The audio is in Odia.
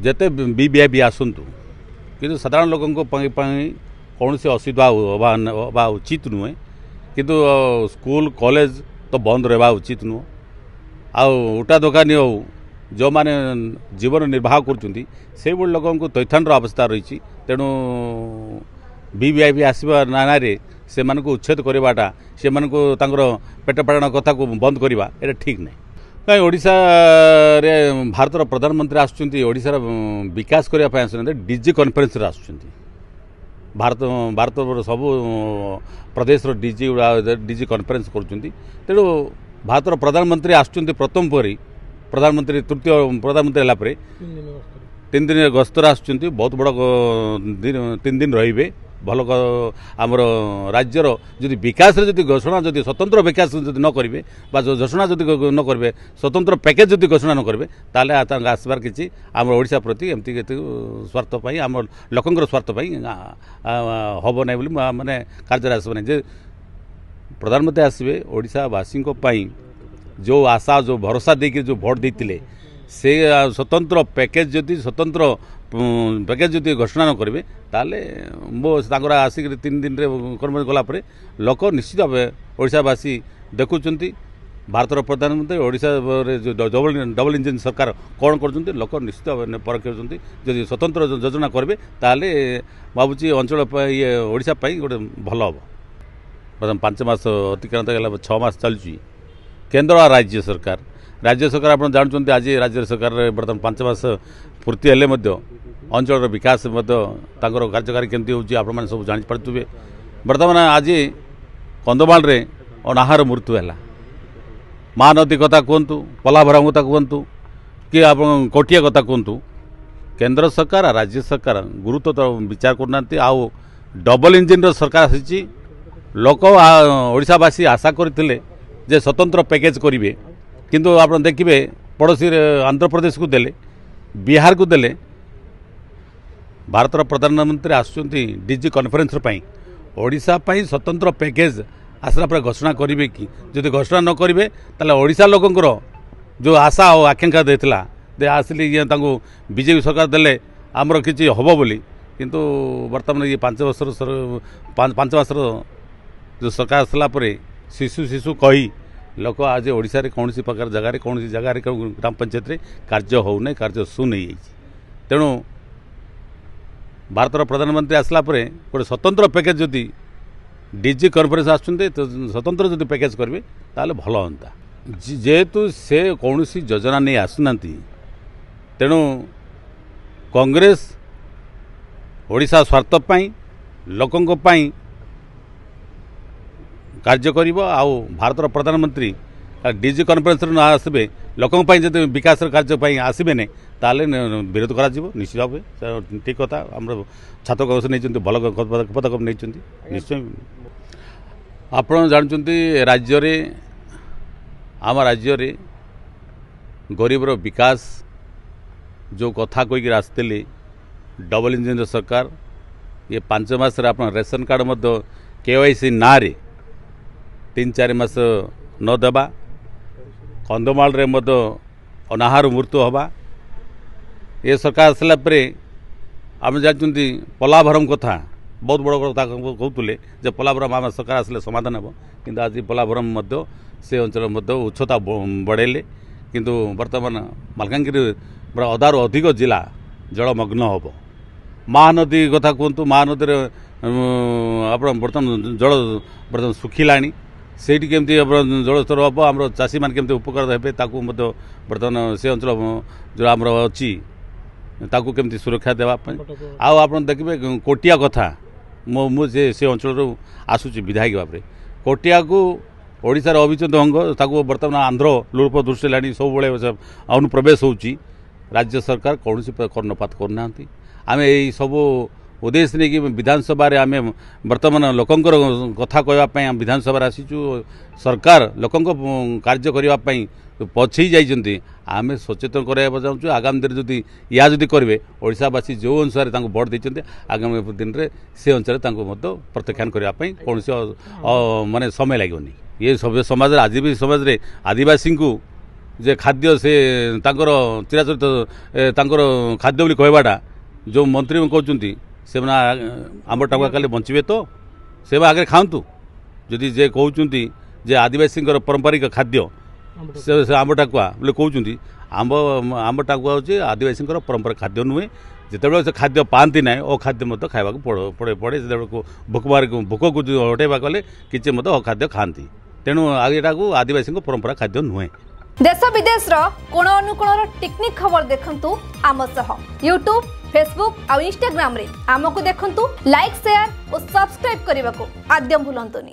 ଯେତେ ବି ଆସନ୍ତୁ କିନ୍ତୁ ସାଧାରଣ ଲୋକଙ୍କ ପାଇଁ କୌଣସି ଅସୁବିଧା ହେବା ଉଚିତ ନୁହେଁ। କିନ୍ତୁ ସ୍କୁଲ କଲେଜ ତ ବନ୍ଦ ରହିବା ଉଚିତ ନୁହେଁ। ଆଉ ଉଟା ଦୋକାନୀ ହେଉ ଯେଉଁମାନେ ଜୀବନ ନିର୍ବାହ କରୁଛନ୍ତି ସେଇଭଳି ଲୋକଙ୍କୁ ଥଇଥାନର ଆବଶ୍ୟକତା ରହିଛି। ତେଣୁ ବି ଆସିବା ନାଁରେ ସେମାନଙ୍କୁ ଉଚ୍ଛେଦ କରିବାଟା, ସେମାନଙ୍କୁ ତାଙ୍କର ପେଟ ପାଟଣ କଥାକୁ ବନ୍ଦ କରିବା ଏଇଟା ଠିକ୍ ନାହିଁ। କାହିଁ ଓଡ଼ିଶାରେ ଭାରତର ପ୍ରଧାନମନ୍ତ୍ରୀ ଆସୁଛନ୍ତି, ଓଡ଼ିଶାର ବିକାଶ କରିବା ପାଇଁ ଆସୁଛନ୍ତି, ଡିଜି କନଫରେନ୍ସରେ ଆସୁଛନ୍ତି। ଭାରତର ସବୁ ପ୍ରଦେଶର ଡିଜି କନଫରେନ୍ସ କରୁଛନ୍ତି। ତେଣୁ ଭାରତର ପ୍ରଧାନମନ୍ତ୍ରୀ ଆସୁଛନ୍ତି ପ୍ରଥମ ପରେ ପ୍ରଧାନମନ୍ତ୍ରୀ ତୃତୀୟ ପ୍ରଧାନମନ୍ତ୍ରୀ ହେଲା ପରେ 3 ଦିନ ଗସ୍ତରେ ଆସୁଛନ୍ତି। ବହୁତ ବଡ଼ 3 ଦିନ ରହିବେ। ଭଲ ଆମର ରାଜ୍ୟର ଯଦି ବିକାଶରେ ଯଦି ଘୋଷଣା ଯଦି ସ୍ୱତନ୍ତ୍ର ବିକାଶ ଯଦି ନ କରିବେ ବା ଘୋଷଣା ଯଦି ନ କରିବେ, ସ୍ୱତନ୍ତ୍ର ପ୍ୟାକେଜ ଯଦି ଘୋଷଣା ନ କରିବେ, ତାହେଲେ ତାଙ୍କ ଆସିବାର କିଛି ଆମର ଓଡ଼ିଶା ପ୍ରତି ଏମିତି ସ୍ୱାର୍ଥ ପାଇଁ ଆମ ଲୋକଙ୍କର ସ୍ୱାର୍ଥ ପାଇଁ ହେବ ନାହିଁ ବୋଲି ମାନେ କାର୍ଯ୍ୟରେ ଆସିବ ନାହିଁ। ଯେ ପ୍ରଧାନମନ୍ତ୍ରୀ ଆସିବେ ଓଡ଼ିଶାବାସୀଙ୍କ ପାଇଁ ଯେଉଁ ଆଶା ଯେଉଁ ଭରସା ଦେଇକି ଯେଉଁ ଭୋଟ ଦେଇଥିଲେ, ସେ ସ୍ୱତନ୍ତ୍ର ପ୍ୟାକେଜ ଯଦି ଘୋଷଣା ନ କରିବେ, ତାହେଲେ ତାଙ୍କର ଆସିକି 3 ଦିନରେ କର୍ମ ଗଲା ପରେ ଲୋକ ନିଶ୍ଚିତ ଭାବେ ଓଡ଼ିଶାବାସୀ ଦେଖୁଛନ୍ତି ଭାରତର ପ୍ରଧାନମନ୍ତ୍ରୀ ଓଡ଼ିଶାରେ ଯେଉଁ ଡବଲ ଇଞ୍ଜିନ୍ ସରକାର କ'ଣ କରୁଛନ୍ତି, ଲୋକ ନିଶ୍ଚିତ ଭାବେ ପରଖୁଛନ୍ତି। ଯଦି ସ୍ୱତନ୍ତ୍ର ଯୋଜନା କରିବେ ତାହେଲେ ଭାବୁଛି ଅଞ୍ଚଳ ଓଡ଼ିଶା ପାଇଁ ଗୋଟେ ଭଲ ହେବ। ବର୍ତ୍ତମାନ 5 ମାସ ଅତିକ୍ରାନ୍ତ ହେଲା, 6 ମାସ ଚାଲୁଛି। କେନ୍ଦ୍ର ଆଉ ରାଜ୍ୟ ସରକାର ଆପଣ ଜାଣୁଛନ୍ତି, ଆଜି ରାଜ୍ୟ ସରକାରରେ ବର୍ତ୍ତମାନ 5 ମାସ ପୂର୍ତ୍ତି ହେଲେ ମଧ୍ୟ ଅଞ୍ଚଳର ବିକାଶ ମଧ୍ୟ ତାଙ୍କର କାର୍ଯ୍ୟକାରୀ କେମିତି ହେଉଛି ଆପଣମାନେ ସବୁ ଜାଣିପାରୁଥିବେ। ବର୍ତ୍ତମାନ ଆଜି କନ୍ଧମାଳରେ ଅନାହାର ମୃତ୍ୟୁ ହେଲା। ମହାନଦୀ କଥା କୁହନ୍ତୁ, ପଲାଭରମ କଥା କୁହନ୍ତୁ, କି ଆପଣ କୋଟିଆ କଥା କୁହନ୍ତୁ, କେନ୍ଦ୍ର ସରକାର ଆଉ ରାଜ୍ୟ ସରକାର ଗୁରୁତ୍ୱ ବିଚାର କରୁନାହାନ୍ତି। ଆଉ ଡବଲ ଇଞ୍ଜିନ୍ର ସରକାର ଆସିଛି। ଲୋକ ଓଡ଼ିଶାବାସୀ ଆଶା କରିଥିଲେ ଯେ ସ୍ୱତନ୍ତ୍ର ପ୍ୟାକେଜ କରିବେ, କିନ୍ତୁ ଆପଣ ଦେଖିବେ ପଡ଼ୋଶୀରେ ଆନ୍ଧ୍ରପ୍ରଦେଶକୁ ଦେଲେ, ବିହାରକୁ ଦେଲେ। ଭାରତର ପ୍ରଧାନମନ୍ତ୍ରୀ ଆସୁଛନ୍ତି ଡିଜି କନଫରେନ୍ସ ପାଇଁ, ଓଡ଼ିଶା ପାଇଁ ସ୍ୱତନ୍ତ୍ର ପ୍ୟାକେଜ ଆସିଲା ପରେ ଘୋଷଣା କରିବେ କି? ଯଦି ଘୋଷଣା ନ କରିବେ ତାହେଲେ ଓଡ଼ିଶା ଲୋକଙ୍କର ଯେଉଁ ଆଶା ଆଉ ଆକାଂକ୍ଷା ଦେଇଥିଲା ଯେ ଆସିଲି ତାଙ୍କୁ ବିଜେପି ସରକାର ଦେଲେ ଆମର କିଛି ହେବ ବୋଲି, କିନ୍ତୁ ବର୍ତ୍ତମାନ ଇଏ 5 ମାସର ଯେଉଁ ସରକାର ଆସିଲା ପରେ ଶିଶୁ କହି ଲୋକ ଆଜି ଓଡ଼ିଶାରେ କୌଣସି ପ୍ରକାର ଜାଗାରେ ଗ୍ରାମ ପଞ୍ଚାୟତରେ କାର୍ଯ୍ୟ ହେଉନାହିଁ, କାର୍ଯ୍ୟ ଶୂନ ହେଇଯାଇଛି। ତେଣୁ ଭାରତର ପ୍ରଧାନମନ୍ତ୍ରୀ ଆସିଲା ପରେ ଗୋଟେ ସ୍ୱତନ୍ତ୍ର ପ୍ୟାକେଜ ଯଦି ଡିଜି କନଫରେନ୍ସ ଆସୁଛନ୍ତି, ସ୍ୱତନ୍ତ୍ର ଯଦି ପ୍ୟାକେଜ କରିବେ ତାହେଲେ ଭଲ ହୁଅନ୍ତା। ଯେହେତୁ ସେ କୌଣସି ଯୋଜନା ନେଇ ଆସୁନାହାନ୍ତି, ତେଣୁ କଂଗ୍ରେସ ଓଡ଼ିଶା ସ୍ୱାର୍ଥ ପାଇଁ ଲୋକଙ୍କ ପାଇଁ କାର୍ଯ୍ୟ କରିବ। ଆଉ ଭାରତର ପ୍ରଧାନମନ୍ତ୍ରୀ ଡିଜି କନଫରେନ୍ସରେ ନ ଆସିବେ, ଲୋକଙ୍କ ପାଇଁ ଯଦି ବିକାଶର କାର୍ଯ୍ୟ ପାଇଁ ଆସିବେ ନାହିଁ, ତାହେଲେ ବିରୋଧ କରାଯିବ ନିଶ୍ଚିତ ଭାବେ। ଠିକ୍ କଥା। ଆମର ଛାତ୍ର କଂଗ୍ରେସ ନେଇଛନ୍ତି, ଭଲ ପଦକ୍ଷେପ ନେଇଛନ୍ତି ନିଶ୍ଚୟ। ଆପଣ ଜାଣିଛନ୍ତି ଆମ ରାଜ୍ୟରେ ଗରିବର ବିକାଶ ଯେଉଁ କଥା କହିକି ଆସିଥିଲେ ଡବଲ ଇଞ୍ଜିନ୍ର ସରକାର, ଇଏ 5 ମାସରେ ଆପଣ ରେସନ କାର୍ଡ଼ ମଧ୍ୟ KYC ନାଁରେ 3-4 ମାସ ନ ଦେବା, କନ୍ଧମାଳରେ ମଧ୍ୟ ଅନାହାର ମୃତ୍ୟୁ ହେବା। ଏ ସରକାର ଆସିଲା ପରେ ଆମେ ଜାଣିଛନ୍ତି ପଲାଭରମ କଥା ବହୁତ ବଡ଼ କଥା କହୁଥିଲେ ଯେ ପଲାଭରମ ଆମ ସରକାର ଆସିଲେ ସମାଧାନ ହେବ, କିନ୍ତୁ ଆଜି ପଲାଭରମ ମଧ୍ୟ ସେ ଅଞ୍ଚଳ ମଧ୍ୟ ଉଚ୍ଚତା ବଢ଼େଇଲେ। କିନ୍ତୁ ବର୍ତ୍ତମାନ ମାଲକାନଗିରି ଅଧାରୁ ଅଧିକ ଜିଲ୍ଲା ଜଳମଗ୍ନ ହେବ। ମହାନଦୀ କଥା କୁହନ୍ତୁ, ମହାନଦୀରେ ଆପଣ ବର୍ତ୍ତମାନ ଶୁଖିଲାଣି। ସେଇଠି କେମିତି ଜଳସ୍ତର ହେବ, ଆମର ଚାଷୀମାନେ କେମିତି ଉପକାର ହେବେ, ତାକୁ ମଧ୍ୟ ବର୍ତ୍ତମାନ ସେ ଅଞ୍ଚଳ ଯେଉଁ ଆମର ଅଛି ତାକୁ କେମିତି ସୁରକ୍ଷା ଦେବା ପାଇଁ। ଆଉ ଆପଣ ଦେଖିବେ କୋଟିଆ କଥା, ମୁଁ ସେ ଅଞ୍ଚଳରୁ ଆସୁଛି ବିଧାୟକ ଭାବରେ। କୋଟିଆକୁ ଓଡ଼ିଶାର ଅବିଚ୍ଛେଦ୍ୟ ଅଙ୍ଗ, ତାକୁ ବର୍ତ୍ତମାନ ଆନ୍ଧ୍ର ଲୋପ ଦୃଷ୍ଟି ହେଲାଣି, ସବୁବେଳେ ଅନୁପ୍ରବେଶ ହେଉଛି। ରାଜ୍ୟ ସରକାର କୌଣସି କର୍ଣ୍ଣପାତ କରୁନାହାନ୍ତି। ଆମେ ଏଇ ସବୁ ଉଦ୍ଦେଶ୍ୟ ନେଇକି ବିଧାନସଭାରେ ଆମେ ବର୍ତ୍ତମାନ ଲୋକଙ୍କର କଥା କହିବା ପାଇଁ ବିଧାନସଭାରେ ଆସିଛୁ। ସରକାର ଲୋକଙ୍କ କାର୍ଯ୍ୟ କରିବା ପାଇଁ ପଛେଇ ଯାଇଛନ୍ତି। ଆମେ ସଚେତନ କରାଇବାକୁ ଚାହୁଁଛୁ। ଆଗାମୀ ଦିନରେ ଯଦି ଯଦି କରିବେ, ଓଡ଼ିଶାବାସୀ ଯେଉଁ ଅନୁସାରେ ତାଙ୍କୁ ଭୋଟ ଦେଇଛନ୍ତି, ଆଗାମୀ ଦିନରେ ସେ ଅନୁସାରେ ତାଙ୍କୁ ମଧ୍ୟ ପ୍ରତ୍ୟାଖ୍ୟାନ କରିବା ପାଇଁ କୌଣସି ମାନେ ସମୟ ଲାଗିବନି। ଏ ସଭ୍ୟ ସମାଜରେ ଆଜି ବି ସମାଜରେ ଆଦିବାସୀଙ୍କୁ जे खाद्य से तांकर चिराचरित तांकर खाद्य बोली कहवाटा जो मंत्री कहते से आम टाकुआ काले बंचे तो से आगे खातु जदि जे कहते जे आदिवासी पारंपरिक खाद्य से आम टाकुआ बोले कहते आम टाकुआ हूँ आदिवासी परंपरा खाद्य नुहे जिते से खाद्य पाती ना ओ खाद्य मत खावा पड़े पड़े जो भोक भोक को हटेवा कले कि खाद्य खाती तेणु यहाँ आदिवासी परंपरा खाद्य नुहे। देश विदेश कोण अनुकोण टेक्निक खबर देखंतु आम सह यूट्यूब फेसबुक और इंस्टाग्राम रे आमको देखंतु लाइक शेयर और सब्सक्राइब करने को आद्यम भूलंतुनी।